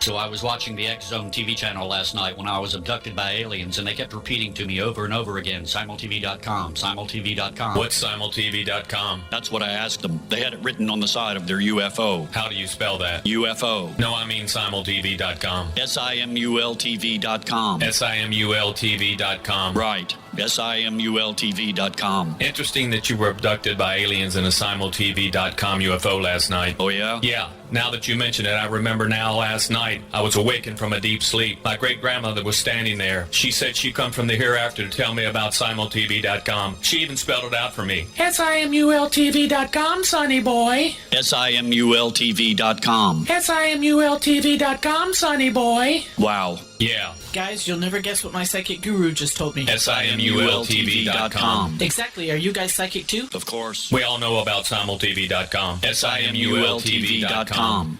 So I was watching the X Zone TV channel last night when I was abducted by aliens, and they kept repeating to me over and over again, simultv.com, simultv.com. What's simultv.com? That's what I asked them. They had it written on the side of their UFO. How do you spell that? UFO. No, I mean simultv.com. simultv.com. simultv.com. Right. simultv.com. Interesting that you were abducted by aliens in a simultv.com UFO last night. Oh, yeah? Yeah. Now that you mention it, I remember now last night I was awakened from a deep sleep. My great-grandmother was standing there. She said she'd come from the hereafter to tell me about simultv.com. She even spelled it out for me. simultv.com, sonny boy. simultv.com. simultv.com, sonny boy. Wow. Yeah. Guys, you'll never guess what my psychic guru just told me. simultv.com. Exactly. Are you guys psychic too? Of course. We all know about simultv.com. simultv.com.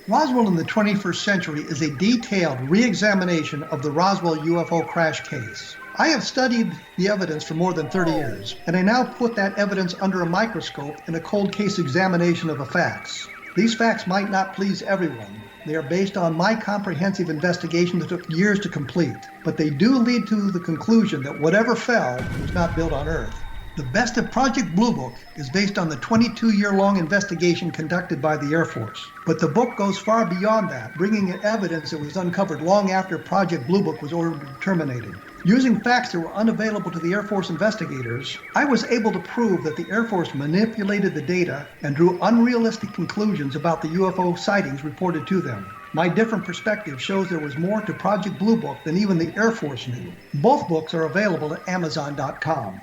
Roswell in the 21st century is a detailed re-examination of the Roswell UFO crash case. I have studied the evidence for more than 30 years, and I now put that evidence under a microscope in a cold case examination of the facts. These facts might not please everyone. They are based on my comprehensive investigation that took years to complete, but they do lead to the conclusion that whatever fell was not built on Earth. The best of Project Blue Book is based on the 22-year-long investigation conducted by the Air Force. But the book goes far beyond that, bringing in evidence that was uncovered long after Project Blue Book was ordered terminated. Using facts that were unavailable to the Air Force investigators, I was able to prove that the Air Force manipulated the data and drew unrealistic conclusions about the UFO sightings reported to them. My different perspective shows there was more to Project Blue Book than even the Air Force knew. Both books are available at Amazon.com.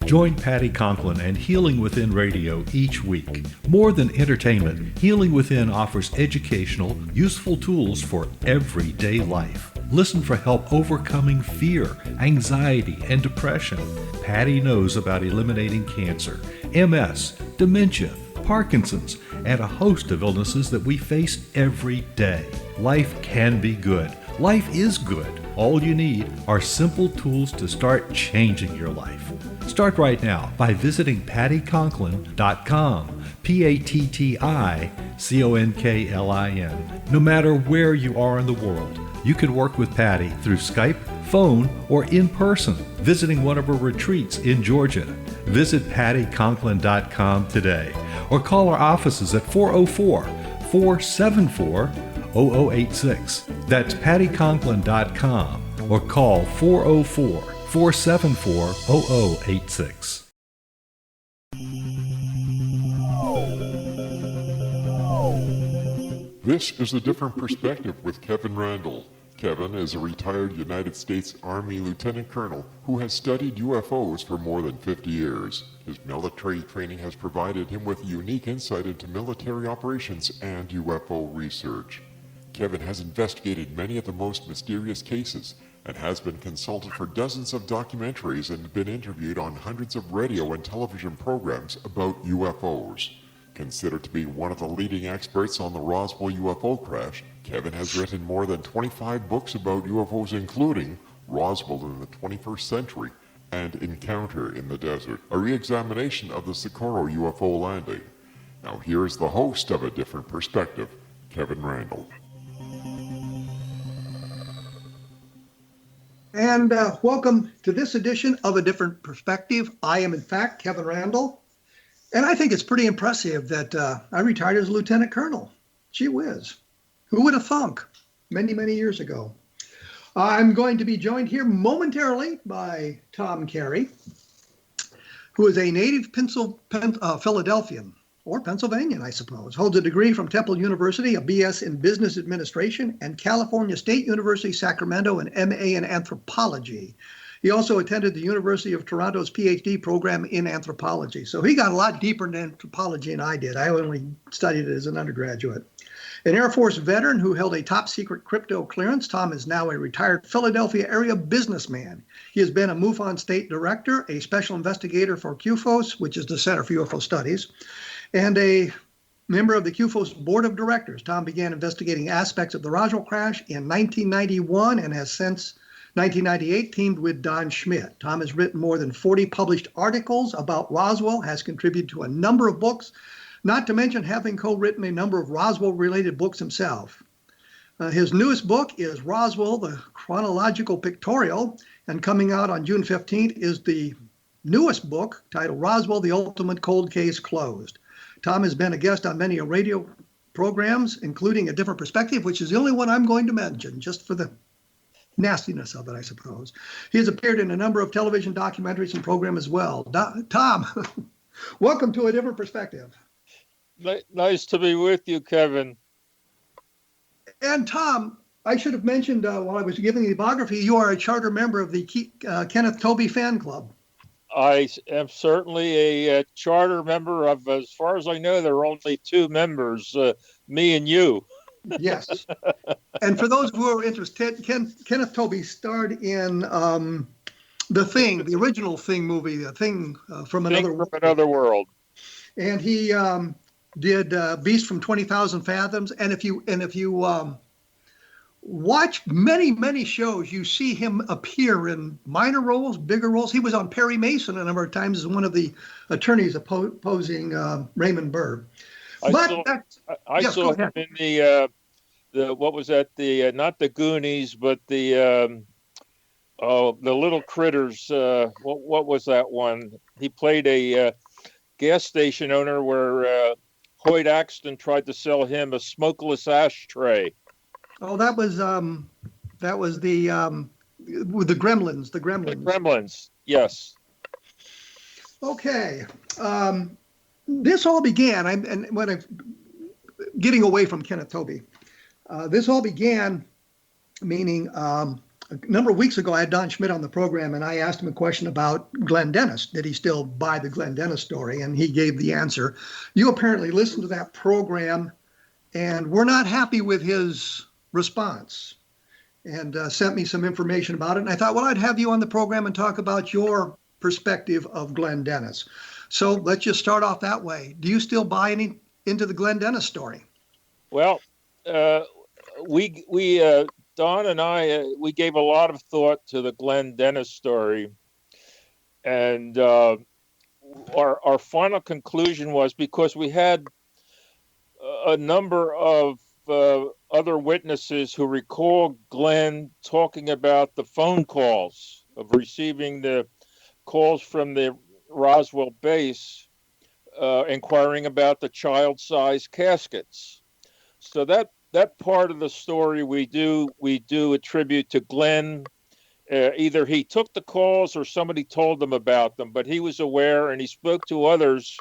Join Patty Conklin and Healing Within Radio each week. More than entertainment, Healing Within offers educational, useful tools for everyday life. Listen for help overcoming fear, anxiety, and depression. Patty knows about eliminating cancer, MS, dementia, Parkinson's, and a host of illnesses that we face every day. Life can be good. Life is good. All you need are simple tools to start changing your life. Start right now by visiting pattyconklin.com, PATTICONKLIN. No matter where you are in the world, you can work with Patty through Skype, phone, or in person, visiting one of her retreats in Georgia. Visit pattyconklin.com today or call our offices at 404-474-0086. That's pattyconklin.com or call 404-474-0086. This is A Different Perspective with Kevin Randle. Kevin is a retired United States Army Lieutenant Colonel who has studied UFOs for more than 50 years. His military training has provided him with unique insight into military operations and UFO research. Kevin has investigated many of the most mysterious cases and has been consulted for dozens of documentaries and been interviewed on hundreds of radio and television programs about UFOs. Considered to be one of the leading experts on the Roswell UFO crash, Kevin has written more than 25 books about UFOs, including Roswell in the 21st Century and Encounter in the Desert, a re-examination of the Socorro UFO landing. Now here's the host of A Different Perspective, Kevin Randle. And welcome to this edition of A Different Perspective. I am, in fact, Kevin Randle. And I think it's pretty impressive that I retired as a lieutenant colonel. Gee whiz. Who would have thunk? Many, many years ago. I'm going to be joined here momentarily by Tom Carey, who is a native Philadelphian, or Pennsylvanian, I suppose. Holds a degree from Temple University, a BS in Business Administration, and California State University, Sacramento, an MA in Anthropology. He also attended the University of Toronto's Ph.D. program in anthropology. So he got a lot deeper in anthropology than I did. I only studied it as an undergraduate. An Air Force veteran who held a top secret crypto clearance, Tom is now a retired Philadelphia area businessman. He has been a MUFON State Director, a Special Investigator for CUFOS, which is the Center for UFO Studies, and a member of the CUFOS Board of Directors. Tom began investigating aspects of the Roswell crash in 1991 and has since 1998, teamed with Don Schmitt. Tom has written more than 40 published articles about Roswell, has contributed to a number of books, not to mention having co-written a number of Roswell-related books himself. His newest book is Roswell, the Chronological Pictorial, and coming out on June 15th is the newest book titled Roswell, the Ultimate Cold Case Closed. Tom has been a guest on many radio programs, including A Different Perspective, which is the only one I'm going to mention, just for the nastiness of it, I suppose. He has appeared in a number of television documentaries and programs as well. Tom, welcome to A Different Perspective. Nice to be with you, Kevin. And Tom, I should have mentioned while I was giving the biography, you are a charter member of the Kenneth Tobey fan club. I am certainly a charter member of, as far as I know, there are only two members, me and you. Yes. And for those who are interested, Kenneth Tobey starred in The Thing, the original Thing movie, The Thing from Another World. And he did Beast from 20,000 Fathoms. And if you watch many shows, you see him appear in minor roles, bigger roles. He was on Perry Mason a number of times as one of the attorneys opposing Raymond Burr. I saw him in the what was that, the not the Goonies, but the little critters. What was that one? He played a gas station owner where Hoyt Axton tried to sell him a smokeless ashtray. Oh, that was the with the Gremlins. The Gremlins, yes. Okay, this all began. I'm getting away from Kenneth Tobey. This all began, meaning a number of weeks ago, I had Don Schmitt on the program, and I asked him a question about Glenn Dennis. Did he still buy the Glenn Dennis story? And he gave the answer. You apparently listened to that program and were not happy with his response, and sent me some information about it. And I thought, well, I'd have you on the program and talk about your perspective of Glenn Dennis. So let's just start off that way. Do you still buy into the Glenn Dennis story? Well, we Don and I, we gave a lot of thought to the Glenn Dennis story, and our final conclusion was, because we had a number of other witnesses who recall Glenn talking about the phone calls, of receiving the calls from the Roswell base, inquiring about the child-sized caskets. So that part of the story we do attribute to Glenn. Either he took the calls or somebody told them about them, but he was aware, and he spoke to others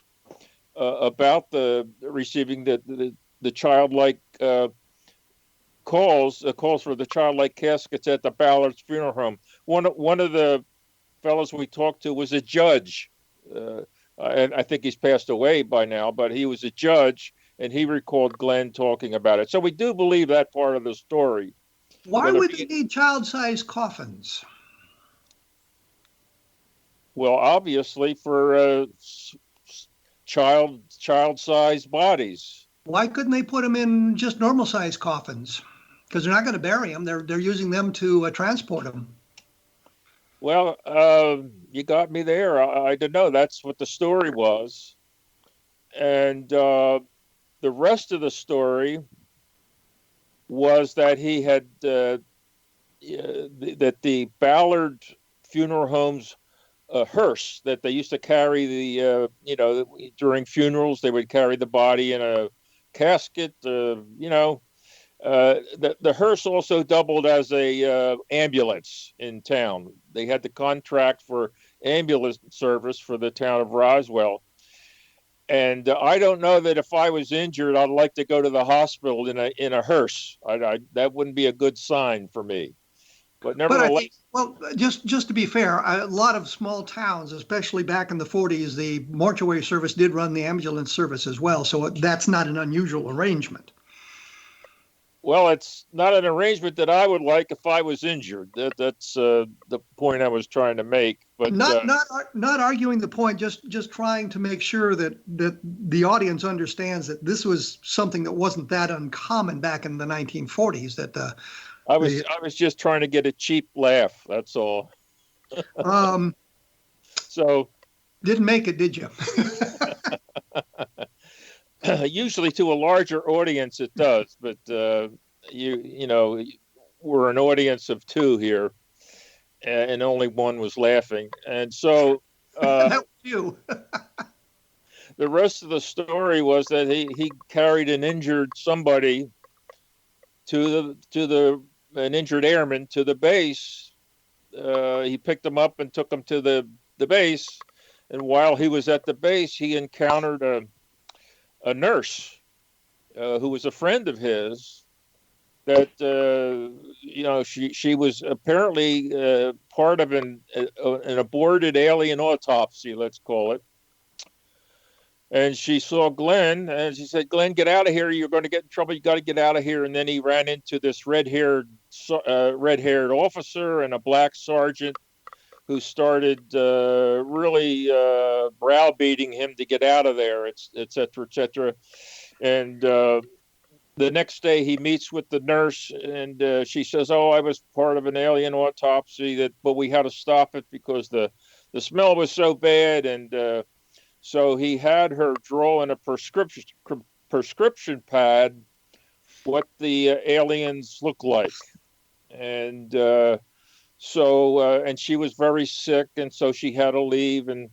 about receiving the childlike calls for the childlike caskets at the Ballard's funeral home. One of the fellows we talked to was a judge, and I think he's passed away by now, but he was a judge, and he recalled Glenn talking about it. So we do believe that part of the story. Why would they need child-sized coffins? Well, obviously for child-sized bodies. Why couldn't they put them in just normal-sized coffins? Because they're not going to bury them. They're using them to transport them. Well, you got me there. I don't know. That's what the story was. And the rest of the story was that he had that the Ballard funeral home's hearse that they used to carry during funerals, they would carry the body in a casket. The hearse also doubled as a ambulance in town. They had the contract for ambulance service for the town of Roswell. And I don't know that if I was injured, I'd like to go to the hospital in a hearse. That wouldn't be a good sign for me. But nevertheless, just to be fair, a lot of small towns, especially back in the 40s, the mortuary service did run the ambulance service as well. So that's not an unusual arrangement. Well, it's not an arrangement that I would like if I was injured. That's the point I was trying to make. But not arguing the point, just trying to make sure that the audience understands that this was something that wasn't that uncommon back in the 1940s. That I was just trying to get a cheap laugh. That's all. So didn't make it, did you? Usually to a larger audience it does, but you know, we're an audience of two here, and only one was laughing, and so that was you. the rest of the story was that he carried an injured somebody to an injured airman to the base. He picked him up and took him to the base, and while he was at the base, he encountered a nurse who was a friend of his. That you know, she was apparently part of an aborted alien autopsy, let's call it. And she saw Glenn, and she said, "Glenn, get out of here! You're going to get in trouble. You got to get out of here." And then he ran into this red-haired officer and a black sergeant, who started really browbeating him to get out of there, et cetera, et cetera. And the next day he meets with the nurse, and she says, "Oh, I was part of an alien autopsy, but we had to stop it because the smell was so bad." And so he had her draw in a prescription pad what the aliens look like. And and she was very sick, and so she had to leave. And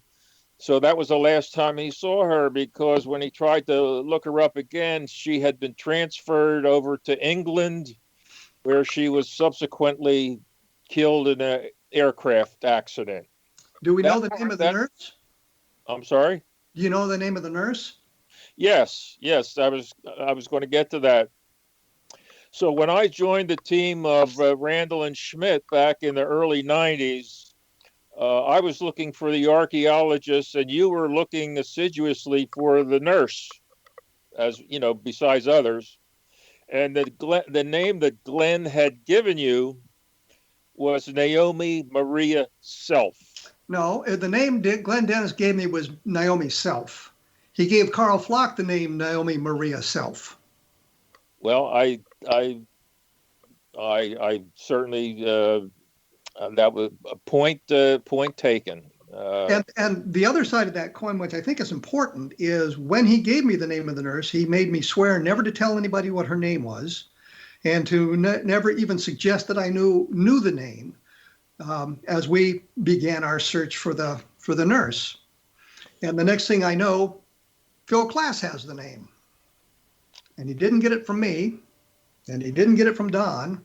so that was the last time he saw her, because when he tried to look her up again, she had been transferred over to England, where she was subsequently killed in an aircraft accident. Do we know the name of the nurse? I'm sorry? Do you know the name of the nurse? Yes. I was going to get to that. So when I joined the team of Randle and Schmitt back in the early 90s, I was looking for the archaeologist, and you were looking assiduously for the nurse, as you know, besides others. And the name that Glenn had given you was Naomi Maria Self. No, the name Glenn Dennis gave me was Naomi Self. He gave Carl Flock the name Naomi Maria Self. Well, I certainly that was a point taken. And the other side of that coin, which I think is important, is when he gave me the name of the nurse, he made me swear never to tell anybody what her name was, and to never even suggest that I knew the name as we began our search for the nurse. And the next thing I know, Phil Klass has the name. And he didn't get it from me, and he didn't get it from Don,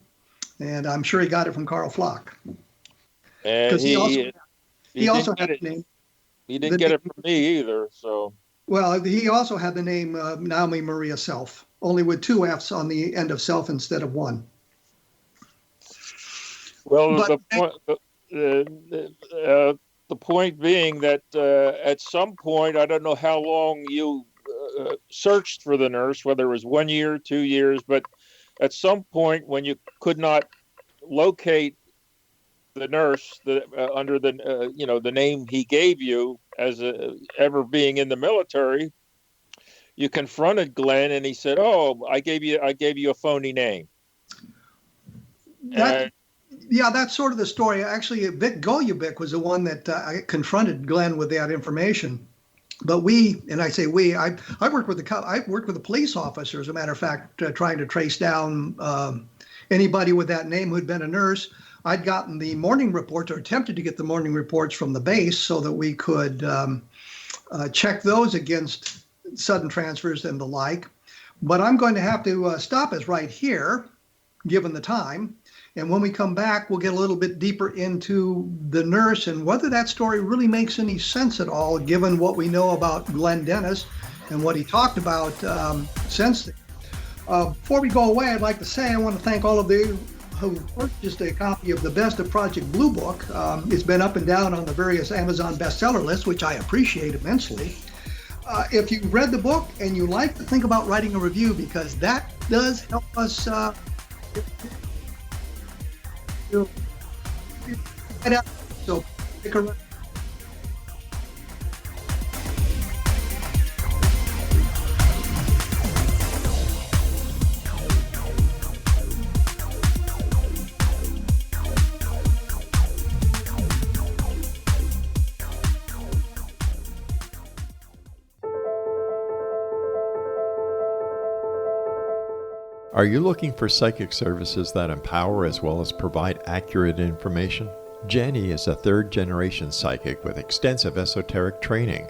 and I'm sure he got it from Carl Flock. And he also had the name. He didn't get it from me either. So. Well, he also had the name Naomi Maria Self, only with 2 F's on the end of self instead of 1. Well, the point being that at some point, I don't know how long you searched for the nurse, whether it was 1 year, 2 years, but at some point when you could not locate the nurse under the name he gave you as ever being in the military, you confronted Glenn, and he said, "Oh, I gave you a phony name." Yeah, that's sort of the story. Actually, Vic Golubic was the one that I confronted Glenn with that information. But I worked with the police officer, as a matter of fact, trying to trace down anybody with that name who'd been a nurse. I'd gotten the morning reports, or attempted to get the morning reports from the base, so that we could check those against sudden transfers and the like. But I'm going to have to stop us right here, given the time. And when we come back, we'll get a little bit deeper into the nurse and whether that story really makes any sense at all, given what we know about Glenn Dennis and what he talked about since then. Before we go away, I'd like to say I want to thank all of you who purchased a copy of the Best of Project Blue Book. It's been up and down on the various Amazon bestseller lists, which I appreciate immensely. If you read the book and you like to think about writing a review, because that does help us so pick a Are you looking for psychic services that empower as well as provide accurate information? Jenny is a third-generation psychic with extensive esoteric training.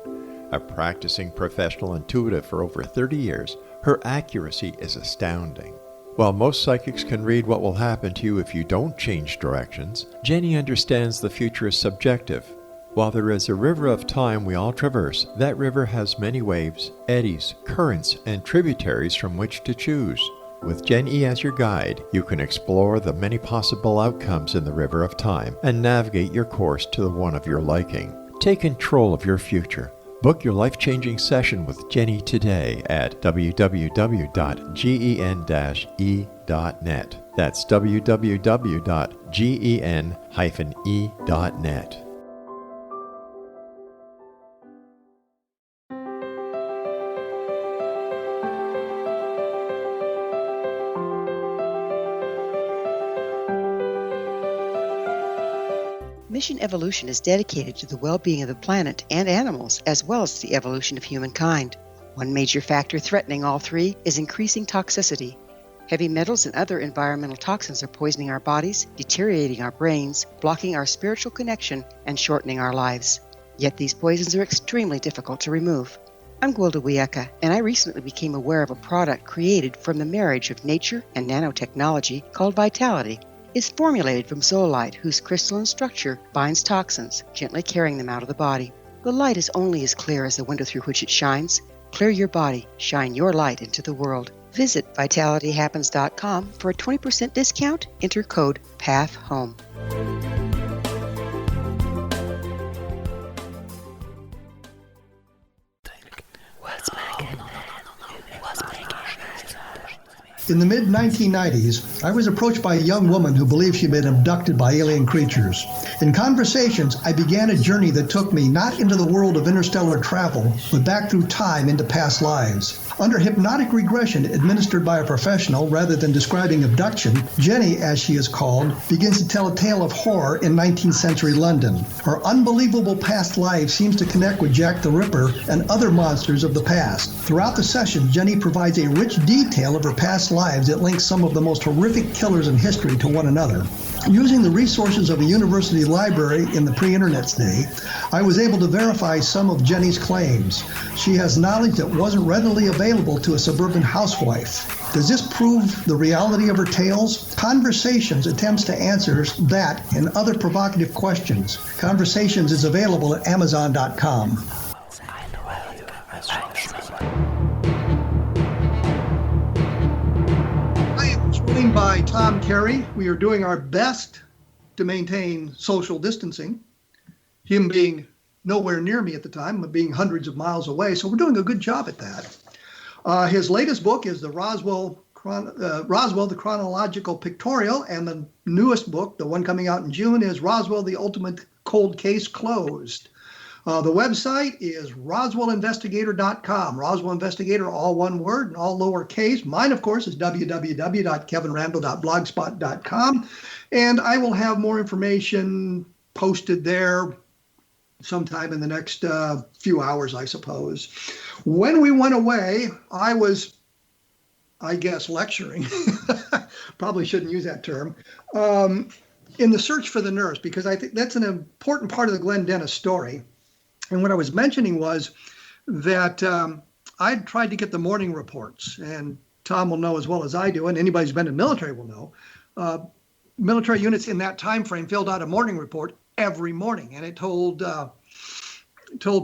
A practicing professional intuitive for over 30 years, her accuracy is astounding. While most psychics can read what will happen to you if you don't change directions, Jenny understands the future is subjective. While there is a river of time we all traverse, that river has many waves, eddies, currents, and tributaries from which to choose. With Jenny as your guide, you can explore the many possible outcomes in the river of time and navigate your course to the one of your liking. Take control of your future. Book your life-changing session with Jenny today at www.gen-e.net. That's www.gen-e.net. Mission Evolution is dedicated to the well-being of the planet and animals, as well as the evolution of humankind. One major factor threatening all three is increasing toxicity. Heavy metals and other environmental toxins are poisoning our bodies, deteriorating our brains, blocking our spiritual connection, and shortening our lives. Yet these poisons are extremely difficult to remove. I'm Gwilda Wiyaka, and I recently became aware of a product created from the marriage of nature and nanotechnology called Vitality. It's formulated from zoolite, whose crystalline structure binds toxins, gently carrying them out of the body. The light is only as clear as the window through which it shines. Clear your body, shine your light into the world. Visit vitalityhappens.com for a 20% discount. Enter code PATHHOME. In the mid-1990s, I was approached by a young woman who believed she'd been abducted by alien creatures. In conversations, I began a journey that took me not into the world of interstellar travel, but back through time into past lives. Under hypnotic regression administered by a professional rather than describing abduction, Jenny, as she is called, begins to tell a tale of horror in 19th century London. Her unbelievable past life seems to connect with Jack the Ripper and other monsters of the past. Throughout the session, Jenny provides a rich detail of her past lives that links some of the most horrific killers in history to one another. Using the resources of a university library in the pre-internet's day, I was able to verify some of Jenny's claims. She has knowledge that wasn't readily available to a suburban housewife. Does this prove the reality of her tales? Conversations attempts to answer that and other provocative questions. Conversations is available at Amazon.com. By Tom Carey. We are doing our best to maintain social distancing, him being nowhere near me at the time, but being hundreds of miles away. So we're doing a good job at that. His latest book is the Roswell, the Chronological Pictorial, and the newest book, the one coming out in June, is Roswell, the Ultimate Cold Case Closed. The website is roswellinvestigator.com. Roswell Investigator, all one word and all lowercase. Mine, of course, is www.kevinrandle.blogspot.com. And I will have more information posted there sometime in the next few hours, I suppose. When we went away, I was, I guess, lecturing. Probably shouldn't use that term. In the search for the nurse, because I think that's an important part of the Glenn Dennis story. And what I was mentioning was that I'd tried to get the morning reports, and Tom will know as well as I do, and anybody who's been in the military will know. Military units in that time frame filled out a morning report every morning, and it told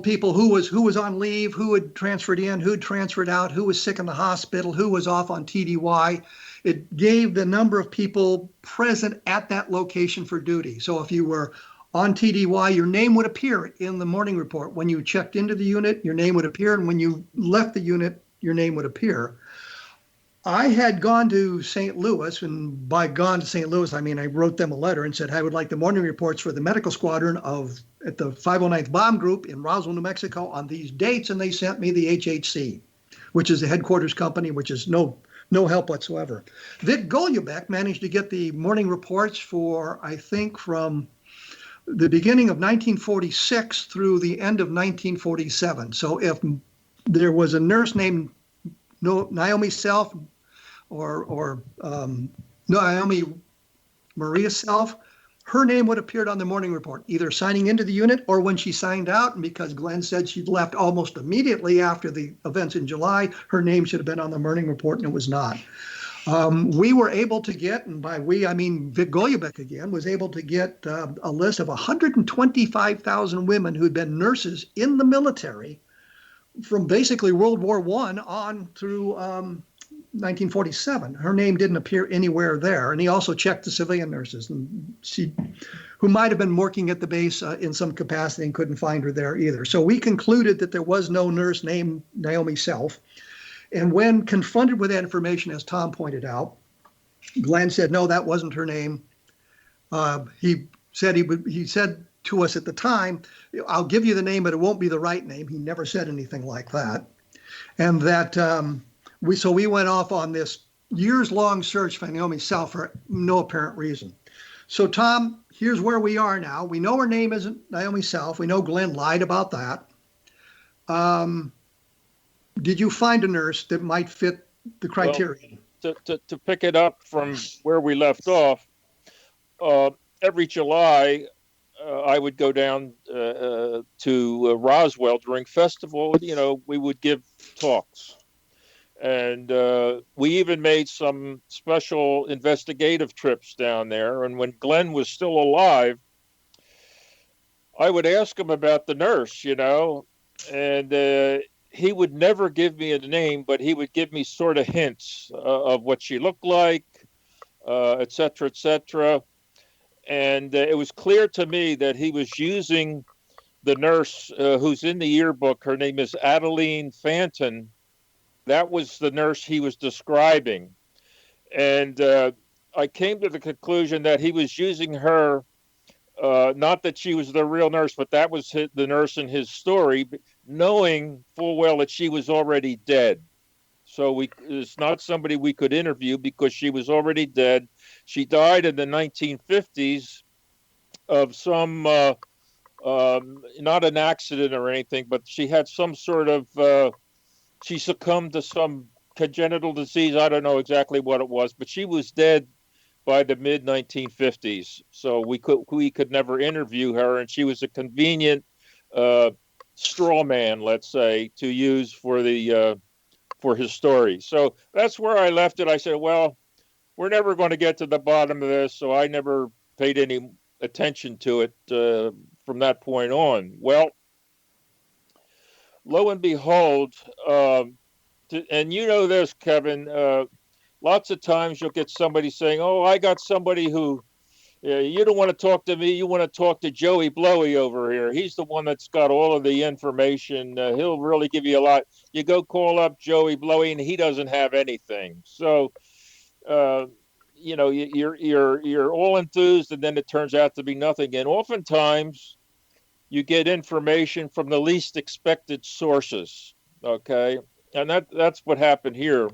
people who was on leave, who had transferred in, who had transferred out, who was sick in the hospital, who was off on TDY. It gave the number of people present at that location for duty. So if you were on TDY, your name would appear in the morning report. When you checked into the unit, your name would appear, and when you left the unit, your name would appear. I had gone to St. Louis, and by gone to St. Louis, I mean I wrote them a letter and said I would like the morning reports for the medical squadron at the 509th Bomb Group in Roswell, New Mexico on these dates, and they sent me the HHC, which is the headquarters company, which is no help whatsoever. Vic Golubeck managed to get the morning reports for, I think, from the beginning of 1946 through the end of 1947. So if there was a nurse named Naomi Self or Naomi Maria Self, her name would have appeared on the morning report, either signing into the unit or when she signed out. And because Glenn said she'd left almost immediately after the events in July, her name should have been on the morning report, and it was not. We were able to get, and by we, I mean Vic Goljubek again, was able to get a list of 125,000 women who had been nurses in the military from basically World War I on through 1947. Her name didn't appear anywhere there. And he also checked the civilian nurses, and who might have been working at the base in some capacity, and couldn't find her there either. So we concluded that there was no nurse named Naomi Self. And when confronted with that information, as Tom pointed out, Glenn said, no, that wasn't her name. He said to us at the time, I'll give you the name, but it won't be the right name. He never said anything like that. And that we went off on this years-long search for Naomi Self for no apparent reason. So, Tom, here's where we are now. We know her name isn't Naomi Self. We know Glenn lied about that. Did you find a nurse that might fit the criteria? Well, to pick it up from where we left off, every July, I would go down to Roswell during festival. You know, we would give talks. And we even made some special investigative trips down there. And when Glenn was still alive, I would ask him about the nurse, you know, and he would never give me a name, but he would give me sort of hints of what she looked like, et cetera, et cetera. And it was clear to me that he was using the nurse who's in the yearbook. Her name is Adeline Fanton. That was the nurse he was describing. And I came to the conclusion that he was using her, not that she was the real nurse, but that was the nurse in his story, knowing full well that she was already dead. So it's not somebody we could interview because she was already dead. She died in the 1950s of some, not an accident or anything, but she had some sort of, she succumbed to some congenital disease. I don't know exactly what it was, but she was dead by the mid 1950s. So we could never interview her, and she was a convenient straw man, let's say, to use for his story. So that's where I left it. I said, well, we're never going to get to the bottom of this, so I never paid any attention to it from that point on. Well, lo and behold, and you know this, Kevin, lots of times you'll get somebody saying, oh, I got somebody who, you don't want to talk to me, you want to talk to Joey Blowy over here. He's the one that's got all of the information. He'll really give you a lot. You go call up Joey Blowy and he doesn't have anything. So, you know, you're all enthused, and then it turns out to be nothing. And oftentimes you get information from the least expected sources. Okay. And that's what happened here.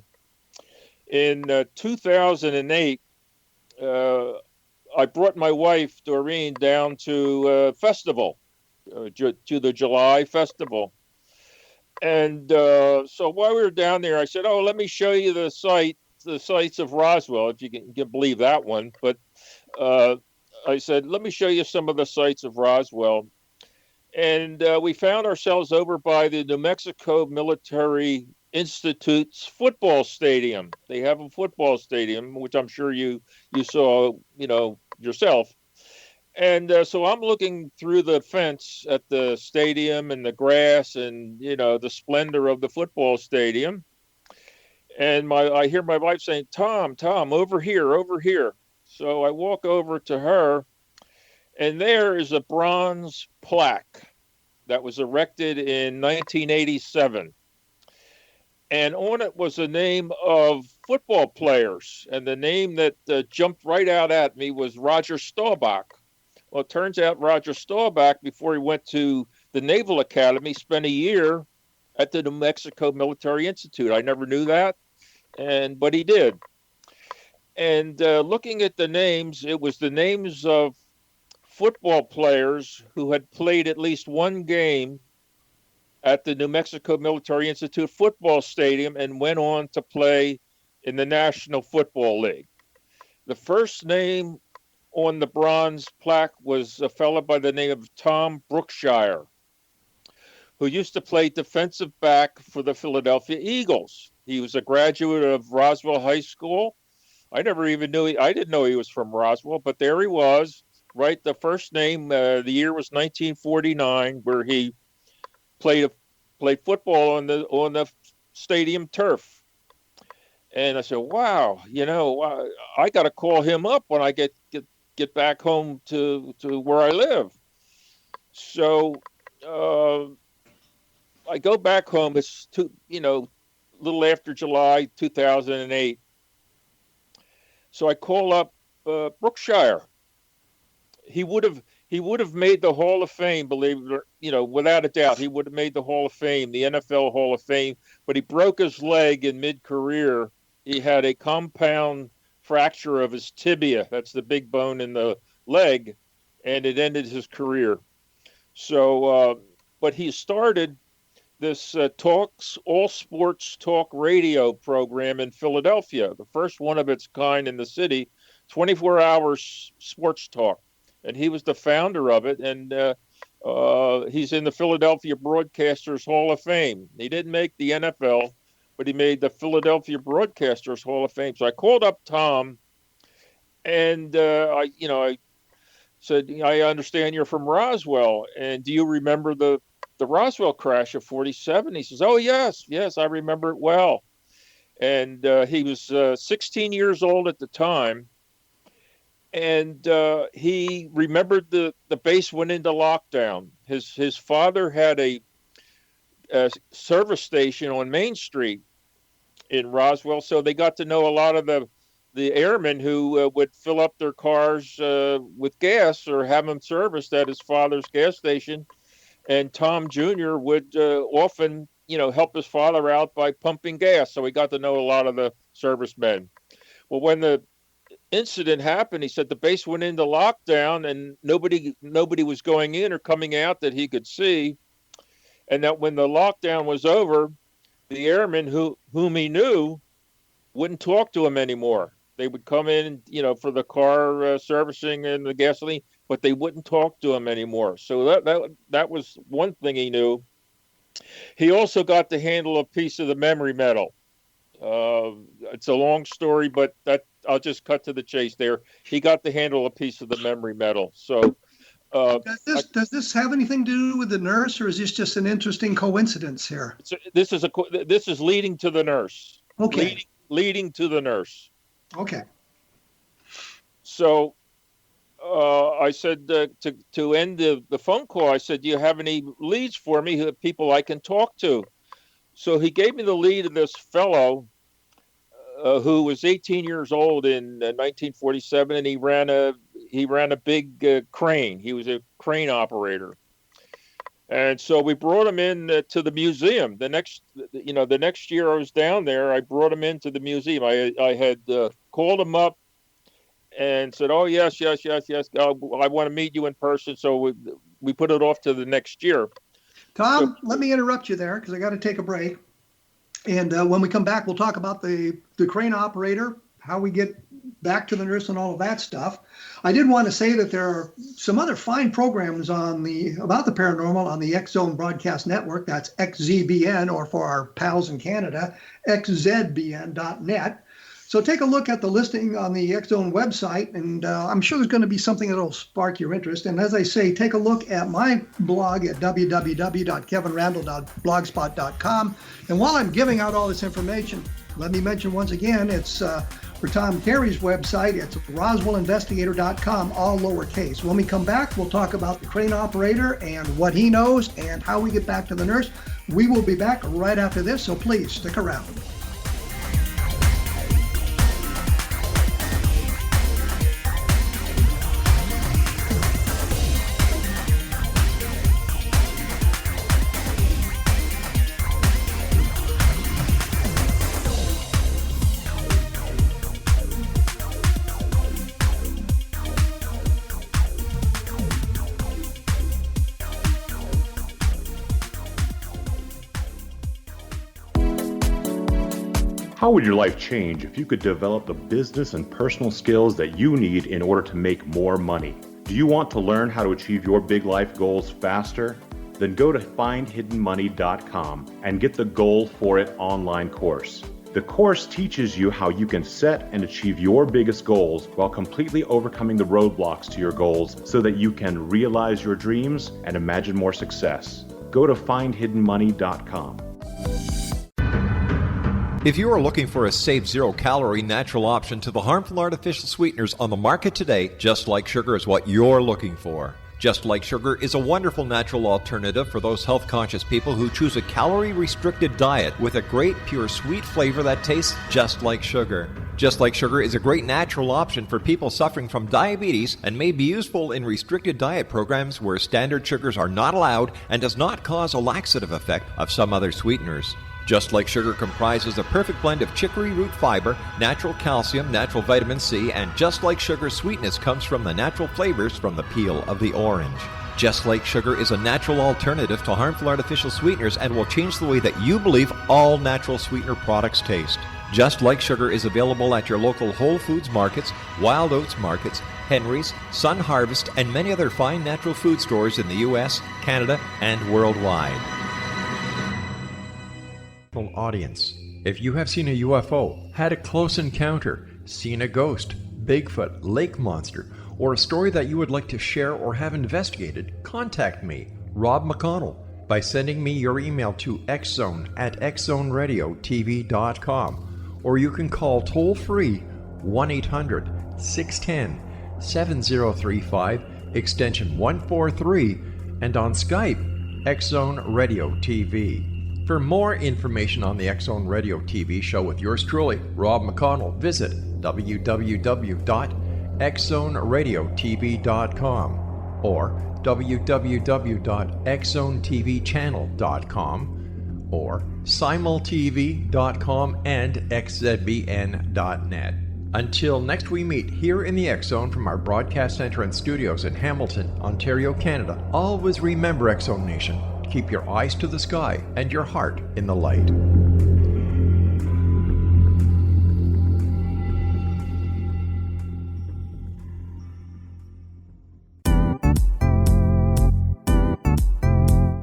In 2008, I brought my wife, Doreen, down to festival, to the July festival. And so while we were down there, I said, oh, let me show you the sites of Roswell, if you can believe that one. But I said, let me show you some of the sites of Roswell. And we found ourselves over by the New Mexico Military Institute's football stadium. They have a football stadium, which I'm sure you saw, you know, yourself. And so I'm looking through the fence at the stadium and the grass and, you know, the splendor of the football stadium. And I hear my wife saying, Tom, over here. So I walk over to her, and there is a bronze plaque that was erected in 1987. And on it was a name of football players. And the name that jumped right out at me was Roger Staubach. Well, it turns out Roger Staubach, before he went to the Naval Academy, spent a year at the New Mexico Military Institute. I never knew that, but he did. And looking at the names, it was the names of football players who had played at least one game at the New Mexico Military Institute football stadium and went on to play in the National Football League. The first name on the bronze plaque was a fellow by the name of Tom Brookshire, who used to play defensive back for the Philadelphia Eagles. He was a graduate of Roswell High School. I never even knew I didn't know he was from Roswell, but there he was, right? The first name, the year was 1949, where he played football on the stadium turf. And I said, wow, I got to call him up when I get back home to where I live. So I go back home. It's a little after July 2008. So I call up Brookshire. He would have made the Hall of Fame, believe it or without a doubt. He would have made the Hall of Fame, the NFL Hall of Fame. But he broke his leg in mid-career. He had a compound fracture of his tibia. That's the big bone in the leg, and it ended his career. So, but he started this all sports talk radio program in Philadelphia, the first one of its kind in the city, 24 hours sports talk. And he was the founder of it. And he's in the Philadelphia Broadcasters Hall of Fame. He didn't make the NFL, but he made the Philadelphia Broadcasters Hall of Fame. So I called up Tom, and I said, I understand you're from Roswell, and do you remember the Roswell crash of 47? He says, oh, yes, I remember it well. And he was 16 years old at the time, and he remembered the base went into lockdown. His father had a service station on Main Street in Roswell, so they got to know a lot of the airmen who would fill up their cars with gas or have them serviced at his father's gas station. And Tom Jr. would often, help his father out by pumping gas. So he got to know a lot of the servicemen. Well, when the incident happened, he said the base went into lockdown and nobody was going in or coming out that he could see. And that when the lockdown was over, the airmen whom he knew wouldn't talk to him anymore. They would come in, for the car servicing and the gasoline, but they wouldn't talk to him anymore. So that was one thing he knew. He also got to handle a piece of the memory metal. It's a long story, but I'll just cut to the chase there. He got to handle a piece of the memory metal. So does this have anything to do with the nurse, or is this just an interesting coincidence here? This is leading to the nurse. Okay. Leading to the nurse. Okay. So I said to end the phone call, I said, do you have any leads for me, people I can talk to? So he gave me the lead of this fellow who was 18 years old in 1947, and he ran a big crane. He was a crane operator. And so we brought him in to the museum. The next year I was down there, I brought him into the museum. I had called him up and said, oh, yes. I want to meet you in person. So we put it off to the next year. Tom, let me interrupt you there because I got to take a break. And when we come back, we'll talk about the crane operator, how we get back to the nurse and all of that stuff. I did want to say that there are some other fine programs about the paranormal on the X Zone Broadcast Network. That's XZBN, or for our pals in Canada, xzbn.net. So take a look at the listing on the X Zone website, and I'm sure there's going to be something that will spark your interest. And as I say, take a look at my blog at www.kevinrandle.blogspot.com. And while I'm giving out all this information, let me mention once again, it's for Tom Carey's website. It's roswellinvestigator.com, all lowercase. When we come back, we'll talk about the crane operator and what he knows and how we get back to the nurse. We will be back right after this, so please stick around. How would your life change if you could develop the business and personal skills that you need in order to make more money? Do you want to learn how to achieve your big life goals faster? Then go to findhiddenmoney.com and get the Goal for It online course. The course teaches you how you can set and achieve your biggest goals while completely overcoming the roadblocks to your goals so that you can realize your dreams and imagine more success. Go to findhiddenmoney.com. If you are looking for a safe, zero-calorie natural option to the harmful artificial sweeteners on the market today, Just Like Sugar is what you're looking for. Just Like Sugar is a wonderful natural alternative for those health-conscious people who choose a calorie-restricted diet with a great, pure, sweet flavor that tastes just like sugar. Just Like Sugar is a great natural option for people suffering from diabetes and may be useful in restricted diet programs where standard sugars are not allowed and does not cause a laxative effect of some other sweeteners. Just Like Sugar comprises a perfect blend of chicory root fiber, natural calcium, natural vitamin C, and Just Like Sugar's sweetness comes from the natural flavors from the peel of the orange. Just Like Sugar is a natural alternative to harmful artificial sweeteners and will change the way that you believe all natural sweetener products taste. Just Like Sugar is available at your local Whole Foods markets, Wild Oats markets, Henry's, Sun Harvest, and many other fine natural food stores in the U.S., Canada, and worldwide. Audience. If you have seen a UFO, had a close encounter, seen a ghost, Bigfoot, lake monster, or a story that you would like to share or have investigated, contact me, Rob McConnell, by sending me your email to xzone@xzoneradiotv.com, or you can call toll-free 1-800-610-7035, extension 143, and on Skype, X-Zone Radio TV. For more information on the X-Zone Radio TV show with yours truly, Rob McConnell, visit www.xzoneradiotv.com or www.xzonetvchannel.com or simultv.com and xzbn.net. Until next we meet here in the X-Zone from our broadcast center and studios in Hamilton, Ontario, Canada, always remember, X-Zone Nation, keep your eyes to the sky and your heart in the light.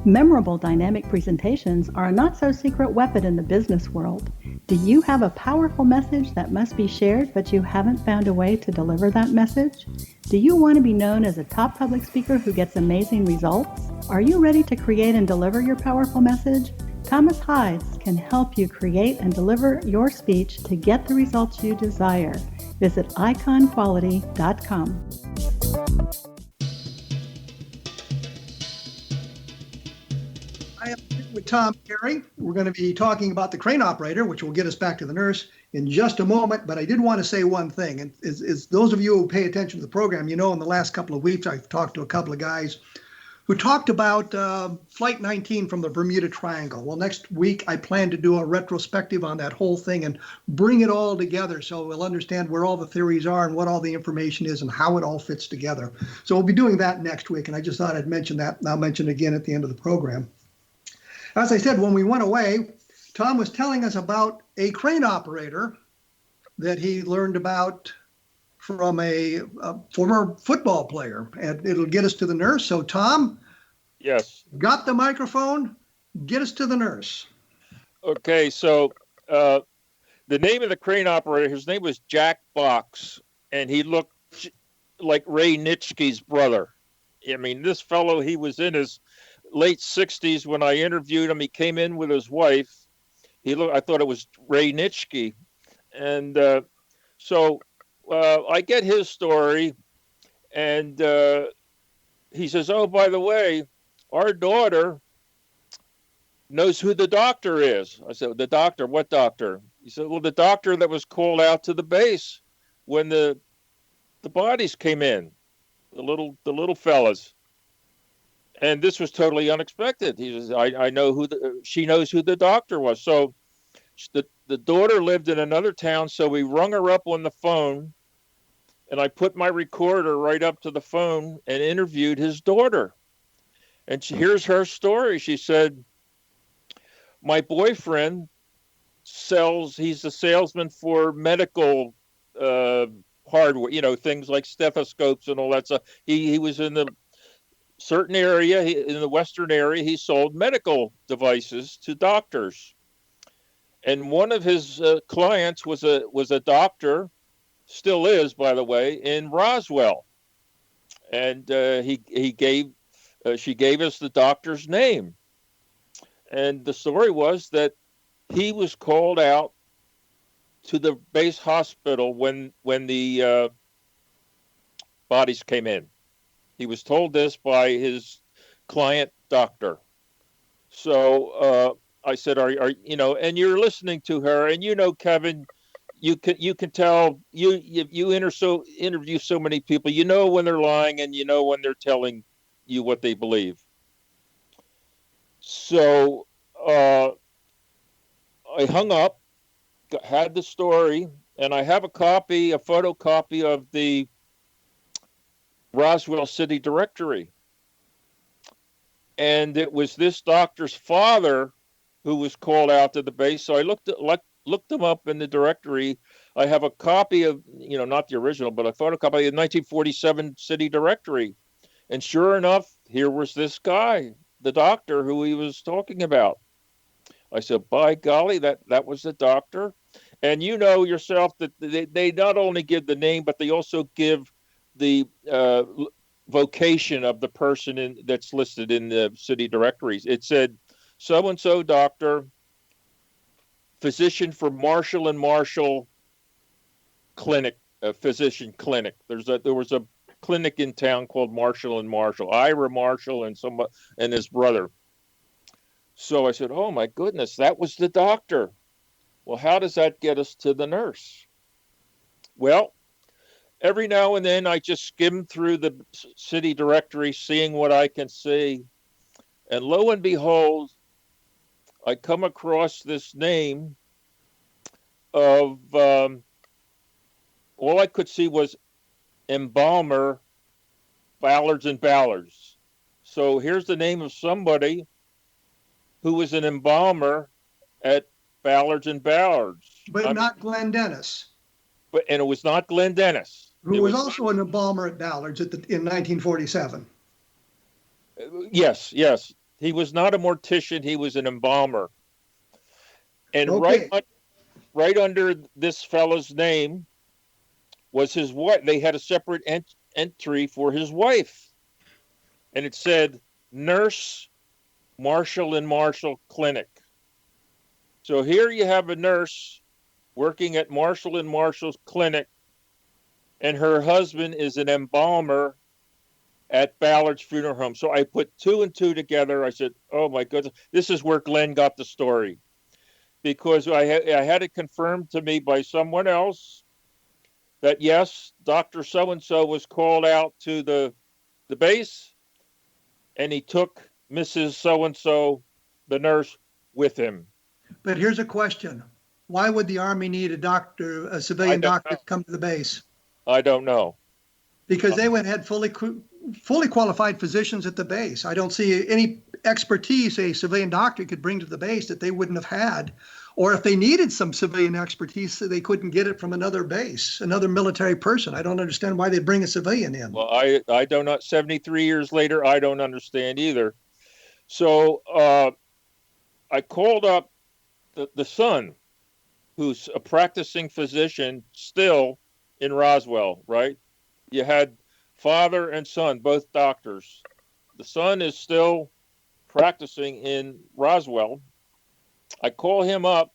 Memorable dynamic presentations are a not-so-secret weapon in the business world. Do you have a powerful message that must be shared, but you haven't found a way to deliver that message? Do you want to be known as a top public speaker who gets amazing results? Are you ready to create and deliver your powerful message? Thomas Hides can help you create and deliver your speech to get the results you desire. Visit iconquality.com. I am with Tom Carey. We're going to be talking about the crane operator, which will get us back to the nurse in just a moment. But I did want to say one thing. And is those of you who pay attention to the program, you know, in the last couple of weeks, I've talked to a couple of guys who talked about Flight 19 from the Bermuda Triangle. Well, next week, I plan to do a retrospective on that whole thing and bring it all together so we'll understand where all the theories are and what all the information is and how it all fits together. So we'll be doing that next week. And I just thought I'd mention that, and I'll mention it again at the end of the program. As I said, when we went away, Tom was telling us about a crane operator that he learned about from a former football player, and it'll get us to the nurse. So, Tom, yes, got the microphone. Get us to the nurse. Okay, so the name of the crane operator, his name was Jack Box, and he looked like Ray Nitschke's brother. I mean, this fellow, he was in his late 60s when I interviewed him. He came in with his wife. I thought it was Ray Nitschke, and so. I get his story, and he says, oh, by the way, our daughter knows who the doctor is. I said, the doctor? What doctor? He said, well, the doctor that was called out to the base when the bodies came in, the little fellas. And this was totally unexpected. He says, I know she knows who the doctor was. So the daughter lived in another town, so we rung her up on the phone, and I put my recorder right up to the phone and interviewed his daughter. And here's her story. She said, my boyfriend he's a salesman for medical hardware, things like stethoscopes and all that stuff. He was in the certain area, in the western area, he sold medical devices to doctors. And one of his clients was a doctor, still is, by the way, in Roswell. And she gave us the doctor's name. And the story was that he was called out to the base hospital when the bodies came in. He was told this by his client doctor. So I said, "Are and you're listening to her, and Kevin, you can tell you interview so many people, when they're lying and when they're telling you what they believe." So I hung up, had the story, and I have a photocopy of the Roswell City Directory. And it was this doctor's father who was called out to the base. So I looked them up in the directory. I have a copy of, not the original, but a photocopy of the 1947 City Directory. And sure enough, here was this guy, the doctor who he was talking about. I said, by golly, that was the doctor. And you know yourself that they not only give the name, but they also give the vocation of the person that's listed in the city directories. It said, so-and-so doctor, physician for Marshall and Marshall Clinic, physician clinic. There was a clinic in town called Marshall and Marshall, Ira Marshall and his brother. So I said, oh my goodness, that was the doctor. Well, how does that get us to the nurse? Well, every now and then I just skim through the city directory, seeing what I can see. And lo and behold, I come across this name of, all I could see was embalmer Ballards and Ballards. So here's the name of somebody who was an embalmer at Ballards and Ballards. But not Glenn Dennis. And it was not Glenn Dennis. Who was also an embalmer at Ballards in 1947. Yes. He was not a mortician. He was an embalmer. And okay. right under this fellow's name was his wife. They had a separate entry for his wife. And it said, Nurse Marshall and Marshall Clinic. So here you have a nurse working at Marshall and Marshall's clinic, and her husband is an embalmer at Ballard's Funeral Home. So I put two and two together. I said, oh my goodness, this is where Glenn got the story. Because I had it confirmed to me by someone else that yes, Dr. So-and-so was called out to the base, and he took Mrs. So-and-so, the nurse, with him. But here's a question. Why would the Army need a civilian doctor to come to the base? I don't know. Because they would have had fully qualified physicians at the base. I don't see any expertise a civilian doctor could bring to the base that they wouldn't have had. Or if they needed some civilian expertise, they couldn't get it from another base, another military person. I don't understand why they'd bring a civilian in. Well, I don't know. 73 years later, I don't understand either. So I called up the son, who's a practicing physician still in Roswell, right? You had father and son, both doctors. The son is still practicing in Roswell. I call him up,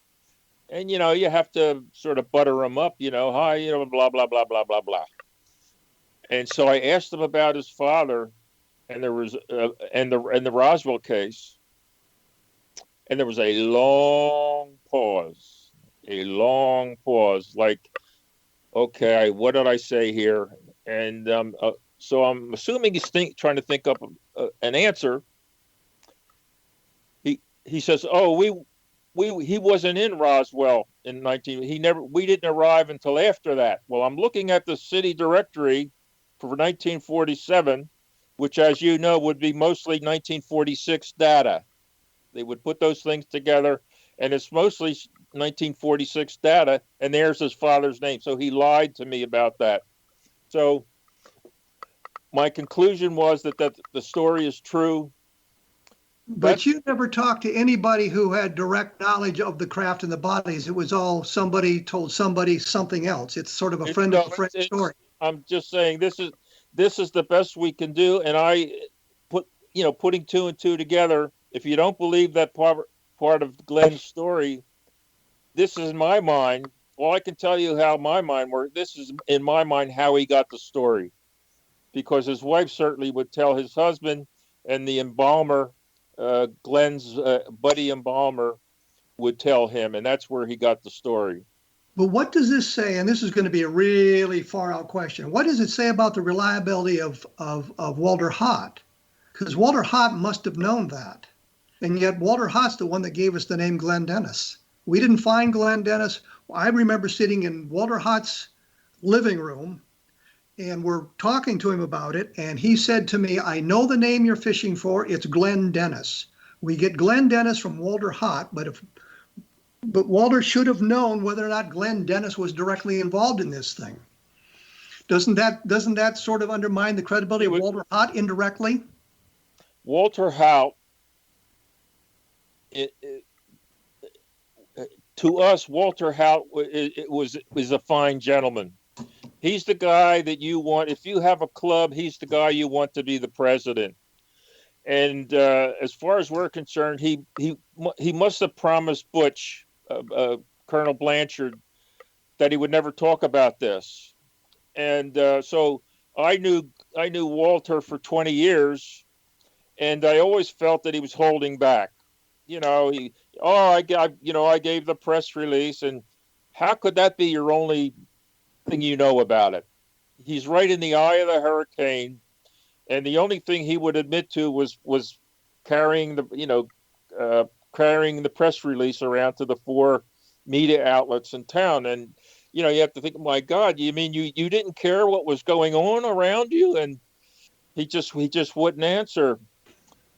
and, you have to sort of butter him up, hi, blah, blah, blah, blah, blah, blah. And so I asked him about his father, and there was, and the Roswell case, and there was a long pause, like, okay, what did I say here? And so I'm assuming he's trying to think up an answer. He says, "Oh, he wasn't in Roswell in we didn't arrive until after that." Well, I'm looking at the city directory for 1947, which, as you know, would be mostly 1946 data. They would put those things together, and it's mostly 1946 data, and there's his father's name. So he lied to me about that. So my conclusion was that the story is true. But you never talked to anybody who had direct knowledge of the craft and the bodies. It was all somebody told somebody something else. It's sort of a friend of a friend story. I'm just saying this is the best we can do. And I putting two and two together. If you don't believe that part of Glenn's story, this is my mind. Well, I can tell you how my mind worked. This is in my mind how he got the story, because his wife certainly would tell his husband, and the embalmer, Glenn's buddy embalmer, would tell him, and that's where he got the story. But what does this say? And this is going to be a really far out question. What does it say about the reliability of Walter Hott? Because Walter Hott must have known that. And yet Walter Hott's the one that gave us the name Glenn Dennis. We didn't find Glenn Dennis. I remember sitting in Walter Hott's living room, and we're talking to him about it. And he said to me, I know the name you're fishing for. It's Glenn Dennis. We get Glenn Dennis from Walter Hott, but Walter should have known whether or not Glenn Dennis was directly involved in this thing. Doesn't that sort of undermine the credibility of Walter Hott indirectly? Walter Hott, to us, Walter Hott was a fine gentleman. He's the guy that you want. If you have a club, he's the guy you want to be the president. And as far as we're concerned, he must have promised Butch, Colonel Blanchard, that he would never talk about this. And so I knew Walter for 20 years, and I always felt that he was holding back. I gave the press release, and how could that be your only thing you know about it? He's right in the eye of the hurricane, and the only thing he would admit to was carrying the press release around to the 4 media outlets in town. And you have to think, my God, you mean you didn't care what was going on around you? And he just wouldn't answer.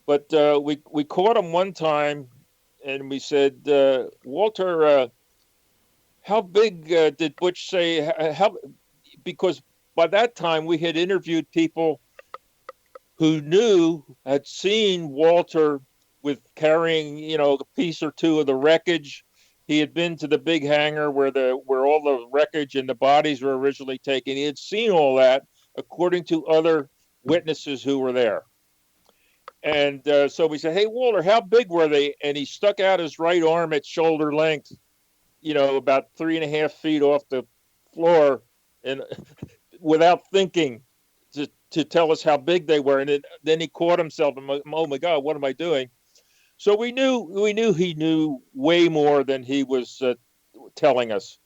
But we caught him one time, and we said, Walter, how big did Butch say? Because by that time we had interviewed people who had seen Walter with carrying, a piece or two of the wreckage. He had been to the big hangar where all the wreckage and the bodies were originally taken. He had seen all that, according to other witnesses who were there. And so we said, hey, Walter, how big were they? And he stuck out his right arm at shoulder length, about 3.5 feet off the floor, and without thinking, to tell us how big they were. And then he caught himself, and oh my God, what am I doing? So we knew he knew way more than he was telling us.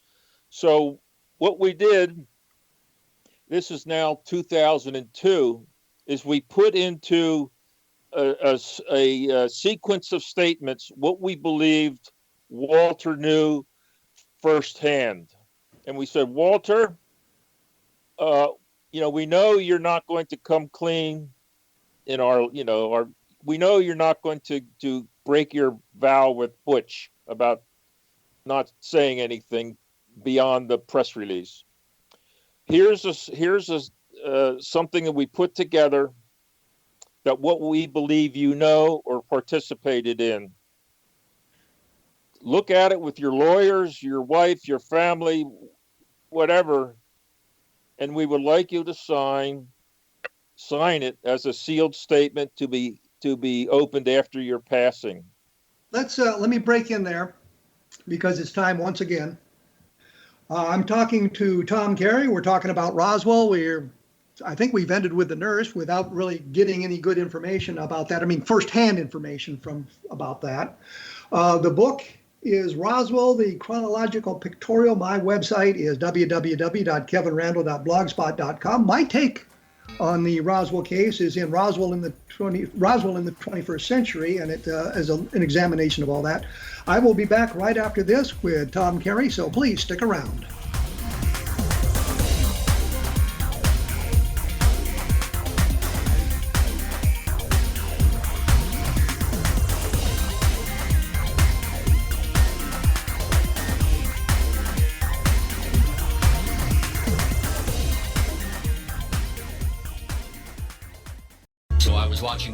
So what we did, this is now 2002, is we put into a sequence of statements what we believed Walter knew firsthand. And we said, Walter, we know you're not going to come clean in we know you're not going to break your vow with Butch about not saying anything beyond the press release. Here's something that we put together, that what we believe you know or participated in. Look at it with your lawyers, your wife, your family, whatever, and we would like you to sign it as a sealed statement to be opened after your passing. Let me break in there, because it's time once again. I'm talking to Tom Carey. We're talking about Roswell. I think we've ended with the nurse without really getting any good information about that. I mean, firsthand information about that. The book is Roswell, the Chronological Pictorial. My website is www.kevinrandle.blogspot.com. My take on the Roswell case is in Roswell in the 21st century, and it is an examination of all that. I will be back right after this with Tom Carey, so please stick around.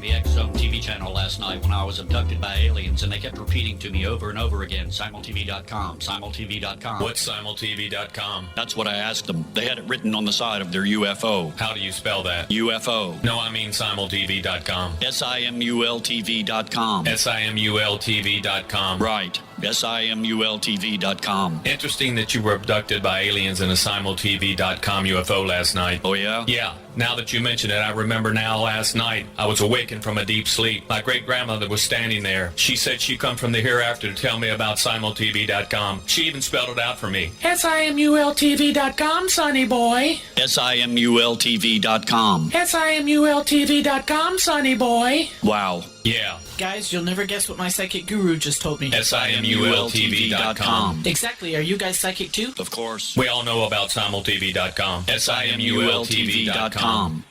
the X Zone TV channel last night when I was abducted by aliens, and they kept repeating to me over and over again, simultv.com, simultv.com. What's simultv.com? That's what I asked them. They had it written on the side of their UFO. How do you spell that? UFO. No, I mean simultv.com. simultv.com. simultv.com. Right. simultv.com. Interesting that you were abducted by aliens in a simultv.com UFO last night. Oh, yeah? Yeah. Now that you mention it, I remember now last night I was awakened from a deep sleep. My great-grandmother was standing there. She said she come from the hereafter to tell me about simultv.com. She even spelled it out for me. simultv.com, sonny boy. simultv.com. simultv.com, sonny boy. Wow. Yeah. Guys, you'll never guess what my psychic guru just told me. simultv.com. Exactly. Are you guys psychic too? Of course. We all know about simultv.com. simultv.com.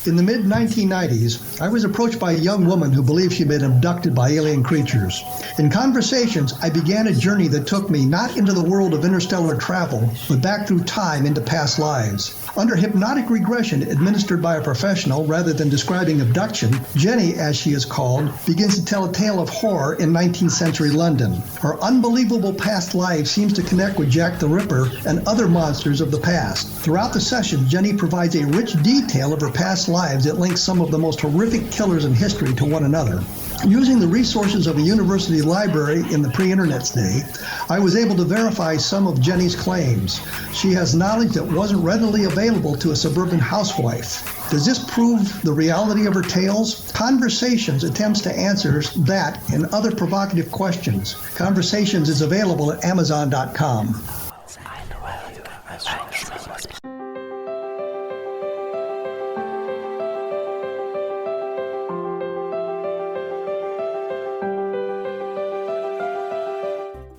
In the mid-1990s, I was approached by a young woman who believed she'd been abducted by alien creatures. In conversations, I began a journey that took me not into the world of interstellar travel, but back through time into past lives. Under hypnotic regression administered by a professional rather than describing abduction, Jenny, as she is called, begins to tell a tale of horror in 19th century London. Her unbelievable past life seems to connect with Jack the Ripper and other monsters of the past. Throughout the session, Jenny provides a rich detail of her past lives that links some of the most horrific killers in history to one another. Using the resources of a university library in the pre-internet's day, I was able to verify some of Jenny's claims. She has knowledge that wasn't readily available to a suburban housewife. Does this prove the reality of her tales? Conversations attempts to answer that and other provocative questions. Conversations is available at Amazon.com.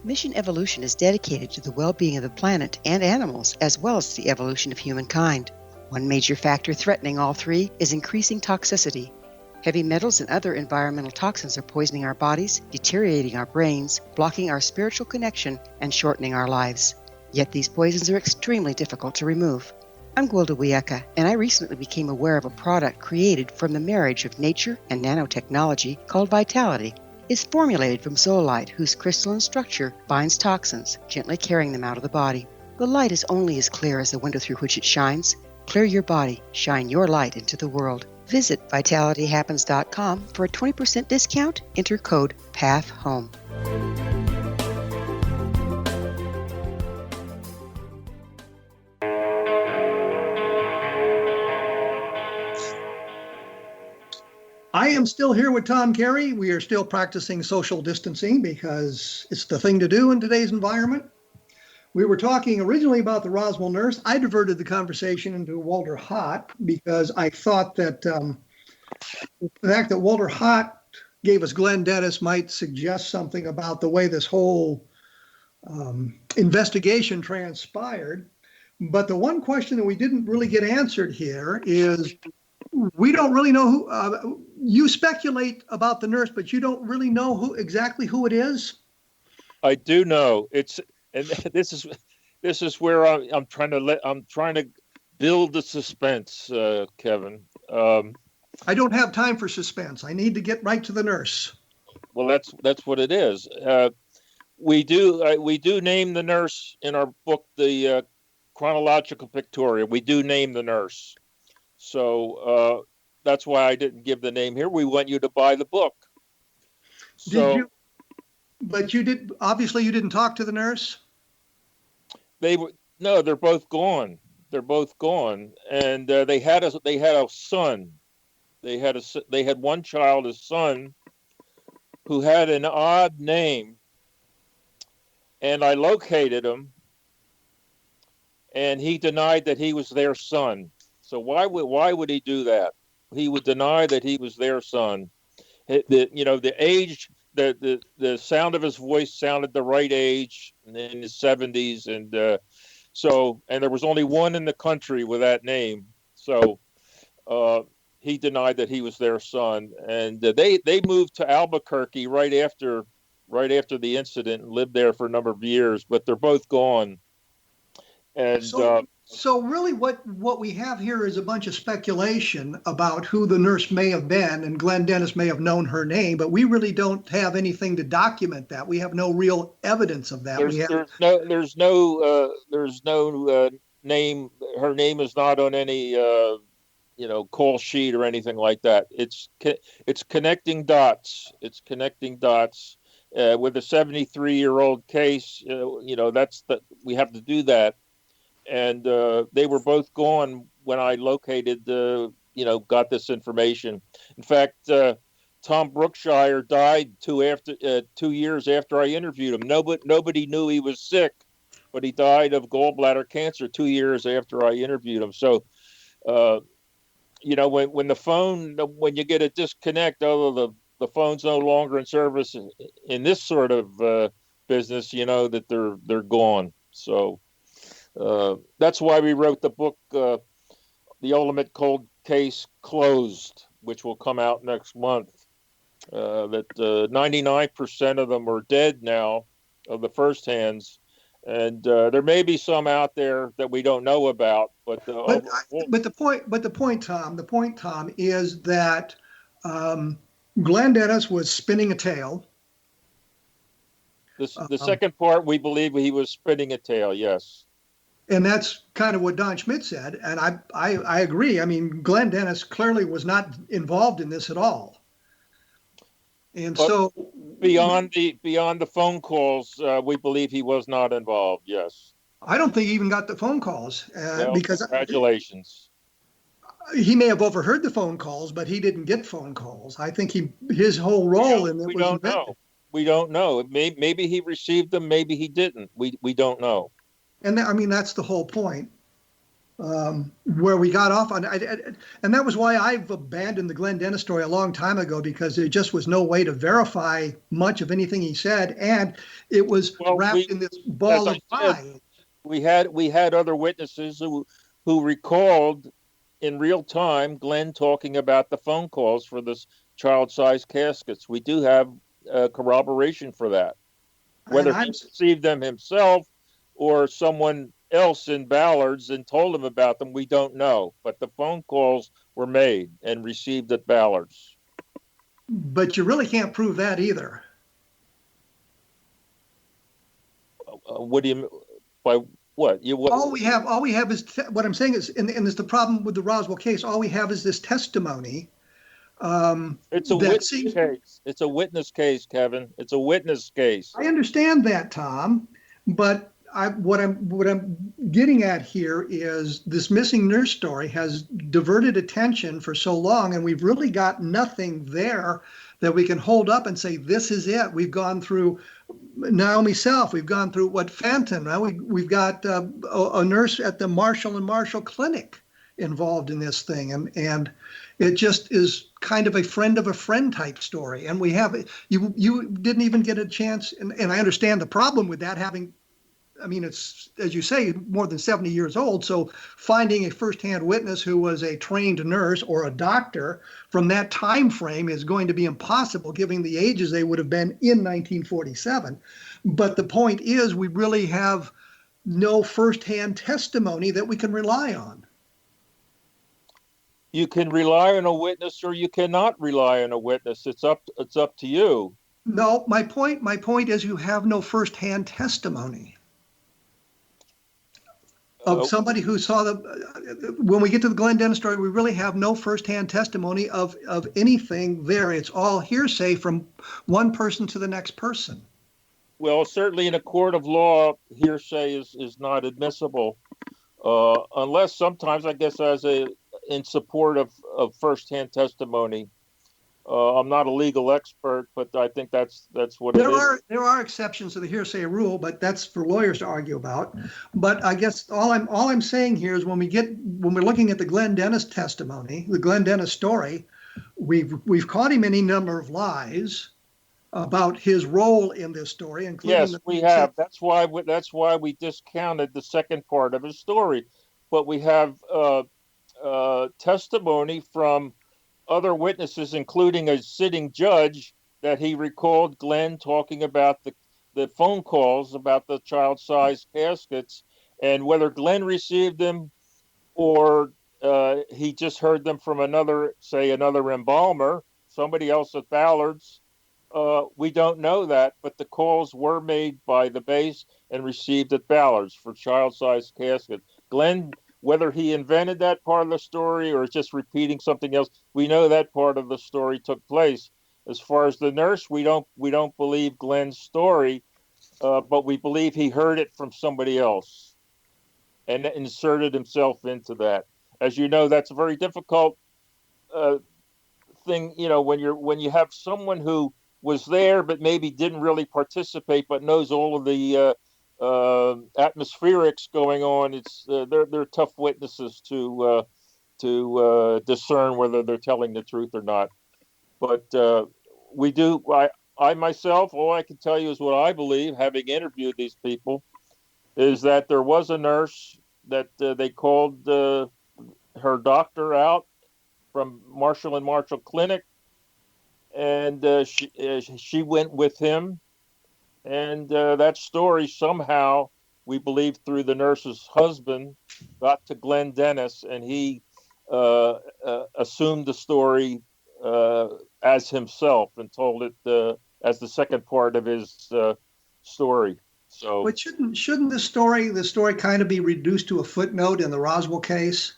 Mission Evolution is dedicated to the well-being of the planet and animals, as well as the evolution of humankind. One major factor threatening all three is increasing toxicity. Heavy metals and other environmental toxins are poisoning our bodies, deteriorating our brains, blocking our spiritual connection, and shortening our lives. Yet these poisons are extremely difficult to remove. I'm Gwilda Wiyaka, and I recently became aware of a product created from the marriage of nature and nanotechnology called Vitality. It's formulated from zoolite, whose crystalline structure binds toxins, gently carrying them out of the body. The light is only as clear as the window through which it shines. Clear your body, shine your light into the world. Visit vitalityhappens.com for a 20% discount. Enter code PATHHOME. I am still here with Tom Carey. We are still practicing social distancing because it's the thing to do in today's environment. We were talking originally about the Roswell nurse. I diverted the conversation into Walter Hott because I thought that the fact that Walter Hott gave us Glenn Dennis might suggest something about the way this whole investigation transpired. But the one question that we didn't really get answered here is, we don't really know who, you speculate about the nurse, but you don't really know exactly who it is. I do know and this is where I'm trying to build the suspense, Kevin. I don't have time for suspense. I need to get right to the nurse. Well, that's what it is. We do name the nurse in our book, the Chronological Pictorial. We do name the nurse. So that's why I didn't give the name here. We want you to buy the book. So, obviously you didn't talk to the nurse? No, they're both gone. They're both gone. And they had a son. They had one child, a son, who had an odd name. And I located him, and he denied that he was their son. So why would he do that? He would deny that he was their son. The age, the sound of his voice sounded the right age in his 70s, and there was only one in the country with that name. So he denied that he was their son, and they moved to Albuquerque right after the incident and lived there for a number of years. But they're both gone. And So really what we have here is a bunch of speculation about who the nurse may have been, and Glenn Dennis may have known her name, but we really don't have anything to document that. We have no real evidence of that. There's no name. Her name is not on any call sheet or anything like that. It's connecting dots. It's connecting dots with a 73-year-old case. We have to do that. And they were both gone when I located got this information. In fact, Tom Brookshire died 2 years after I interviewed him. Nobody knew he was sick, but he died of gallbladder cancer 2 years after I interviewed him. So, when you get a disconnect, the phone's no longer in service in this sort of business, that they're gone. So. That's why we wrote the book, The Ultimate Cold Case Closed, which will come out next month. That 99% of them are dead now, of the first hands, and there may be some out there that we don't know about. But the point, Tom, is that Glenn Dennis was spinning a tale. The second part, we believe he was spinning a tale. Yes. And that's kind of what Don Schmitt said, and I agree. I mean, Glenn Dennis clearly was not involved in this at all. And but so beyond the phone calls, we believe he was not involved. Yes. I don't think he even got the phone calls because congratulations. He may have overheard the phone calls, but he didn't get phone calls. I think his whole role in it was. We don't know. We don't know. Maybe he received them. Maybe he didn't. We don't know. And that's the whole point, where we got off on. And that was why I've abandoned the Glenn Dennis story a long time ago, because there just was no way to verify much of anything he said. And it was wrapped in this ball of fire. We had other witnesses who recalled in real time Glenn talking about the phone calls for this child-sized caskets. We do have corroboration for that. Whether he received them himself or someone else in Ballard's and told him about them, we don't know. But the phone calls were made and received at Ballard's. But you really can't prove that either. What do you by what? All we have is what I'm saying is, and it's the problem with the Roswell case. All we have is this testimony. It's a witness case. It's a witness case, Kevin. It's a witness case. I understand that, Tom, but what I'm getting at here is this missing nurse story has diverted attention for so long, and we've really got nothing there that we can hold up and say, this is it. We've gone through Naomi Self. We've gone through Fenton. Now we've got a nurse at the Marshall and Marshall Clinic involved in this thing. And it just is kind of a friend type story. And we have, you didn't even get a chance. And I understand the problem with that it's, as you say, more than 70 years old. So finding a firsthand witness who was a trained nurse or a doctor from that time frame is going to be impossible, given the ages they would have been in 1947. But the point is, we really have no firsthand testimony that we can rely on. You can rely on a witness, or you cannot rely on a witness. It's up to you. No, my point is, you have no firsthand testimony of somebody who saw when we get to the Glenn Dennis story, we really have no firsthand testimony of anything there. It's all hearsay from one person to the next person. Well, certainly in a court of law, hearsay is not admissible, unless sometimes, I guess, in support of firsthand testimony. I'm not a legal expert, but I think that's what it is. There are exceptions to the hearsay rule, but that's for lawyers to argue about. But I guess all I'm saying here is when we're looking at the Glenn Dennis testimony, the Glenn Dennis story, we've caught him in any number of lies about his role in this story, including. Yes, we have. That's why we discounted the second part of his story, but we have testimony from other witnesses, including a sitting judge, that he recalled Glenn talking about the phone calls about the child-sized caskets, And whether Glenn received them or he just heard them from another embalmer, somebody else at Ballard's, we don't know that, but the calls were made by the base and received at Ballard's for child-sized casket. Glenn, whether he invented that part of the story or is just repeating something else, we know that part of the story took place. As far as the nurse, we don't believe Glenn's story, but we believe he heard it from somebody else and inserted himself into that. As you know, that's a very difficult thing. You know, when you have someone who was there but maybe didn't really participate, but knows all of the atmospherics going on. It's they're tough witnesses to discern whether they're telling the truth or not. But we do. I myself, all I can tell you is what I believe, having interviewed these people, is that there was a nurse that they called her doctor out from Marshall and Marshall Clinic, and she went with him. And that story somehow, we believe through the nurse's husband, got to Glenn Dennis, and he assumed the story as himself and told it as the second part of his story. So, but shouldn't the story kind of be reduced to a footnote in the Roswell case?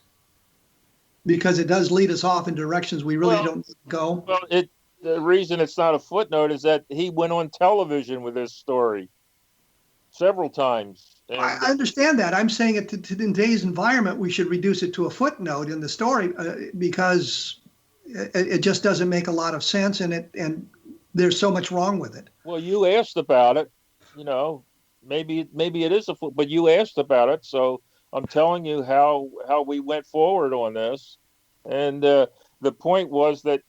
Because it does lead us off in directions we really don't go. Well, the reason it's not a footnote is that he went on television with this story several times. And I understand that. I'm saying it in today's environment, we should reduce it to a footnote in the story because it just doesn't make a lot of sense, and there's so much wrong with it. Well, you asked about it. You know, maybe it is a footnote, but you asked about it, so I'm telling you how we went forward on this. And the point was that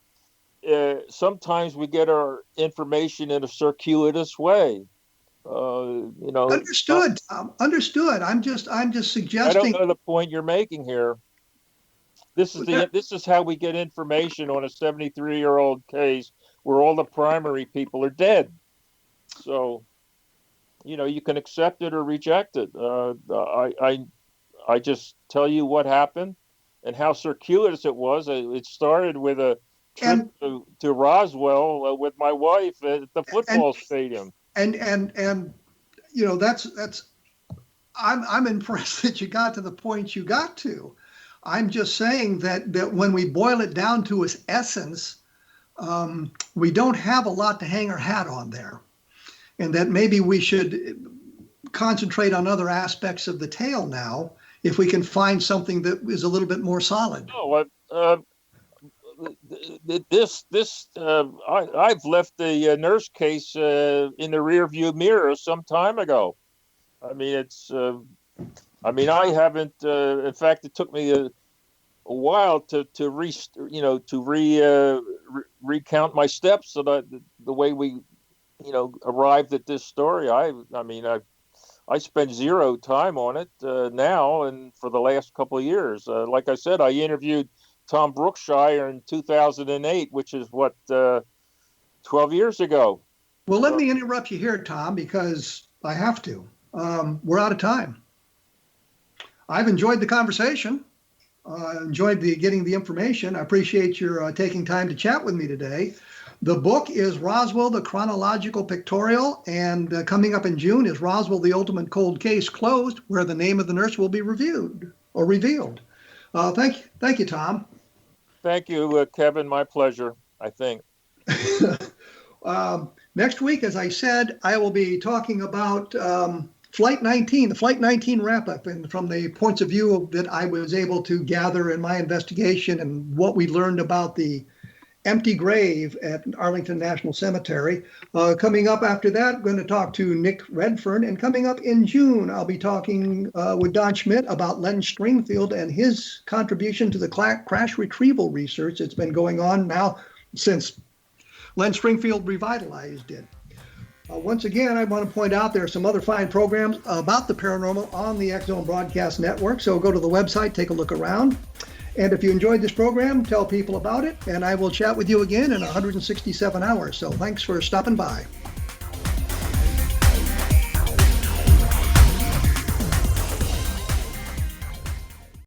sometimes we get our information in a circuitous way. Understood, Tom. Understood. I'm just suggesting. I don't know the point you're making here. This is how we get information on a 73-year-old case where all the primary people are dead. So, you can accept it or reject it. I just tell you what happened and how circuitous it was. It started with a trip to Roswell with my wife at the football stadium. And that's I'm impressed that you got to the point you got to. I'm just saying that when we boil it down to its essence, we don't have a lot to hang our hat on there, and that maybe we should concentrate on other aspects of the tale now if we can find something that is a little bit more solid. No, I've left the nurse case in the rearview mirror some time ago. I mean, I haven't. In fact, it took me a while to recount my steps so that the way we, arrived at this story. I spend zero time on it now and for the last couple of years. Like I said, I interviewed Tom Brookshire in 2008, which is 12 years ago. Well, let me interrupt you here, Tom, because I have to. We're out of time. I've enjoyed the conversation. Enjoyed getting the information. I appreciate your taking time to chat with me today. The book is Roswell, the Chronological Pictorial, and coming up in June is Roswell, the Ultimate Cold Case Closed, where the name of the nurse will be revealed. Thank you, Tom. Thank you, Kevin. My pleasure, I think. Next week, as I said, I will be talking about Flight 19, the Flight 19 wrap-up, and from the points of view that I was able to gather in my investigation and what we learned about the empty grave at Arlington National Cemetery. Coming up after that, I'm going to talk to Nick Redfern, and coming up in June, I'll be talking with Don Schmitt about Len Stringfield and his contribution to the crash retrieval research that's been going on now since Len Stringfield revitalized it. Once again, I want to point out there are some other fine programs about the paranormal on the X-Zone Broadcast Network, so go to the website, take a look around. And if you enjoyed this program, tell people about it, and I will chat with you again in 167 hours. So thanks for stopping by.